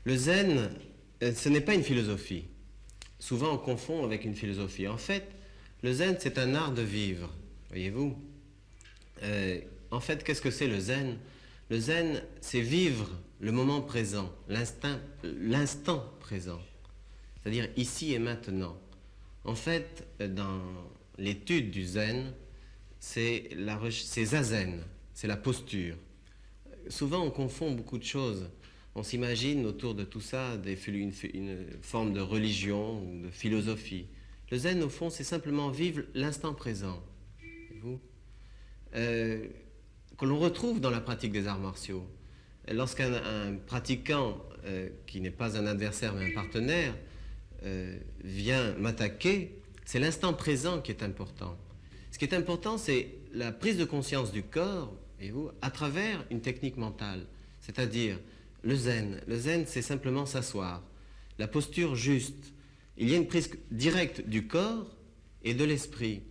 Le zen, ce n'est pas une philosophie. Souvent, on confond avec une philosophie. En fait, le zen, c'est un art de vivre, voyez-vous. En fait, qu'est-ce que c'est le zen? Le zen, c'est vivre le moment présent, l'instant présent, c'est-à-dire ici et maintenant. En fait, dans l'étude du zen, c'est zazen, c'est la posture. Souvent, on confond beaucoup de choses. On s'imagine autour de tout ça une forme de religion ou de philosophie. Le zen, au fond, c'est simplement vivre l'instant présent. Vous que l'on retrouve dans la pratique des arts martiaux. Lorsqu'un pratiquant, qui n'est pas un adversaire mais un partenaire, vient m'attaquer, c'est l'instant présent qui est important. Ce qui est important, c'est la prise de conscience du corps, voyez-vous, à travers une technique mentale. C'est-à-dire le zen. Le zen, c'est simplement s'asseoir. La posture juste. Il y a une prise directe du corps et de l'esprit.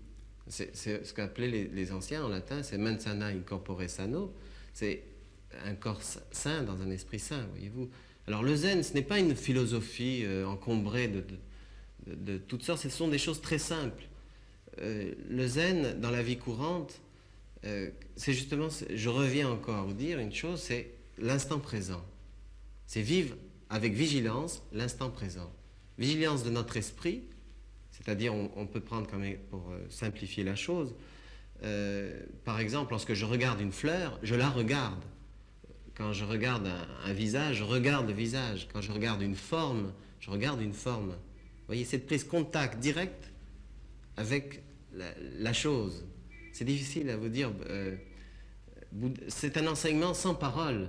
C'est ce qu'appelaient les anciens en latin, c'est mens sana in corpore sano. C'est un corps sain dans un esprit sain, voyez-vous. Alors le zen, ce n'est pas une philosophie encombrée de toutes sortes, ce sont des choses très simples. Le zen, dans la vie courante, c'est justement, je reviens encore à vous dire une chose, c'est l'instant présent. C'est vivre avec vigilance l'instant présent. Vigilance de notre esprit, c'est-à-dire on peut prendre comme pour simplifier la chose, par exemple, lorsque je regarde une fleur, je la regarde. Quand je regarde un visage, je regarde le visage. Quand je regarde une forme, je regarde une forme. Vous voyez, cette prise contact direct avec la chose. C'est difficile à vous dire. C'est un enseignement sans parole.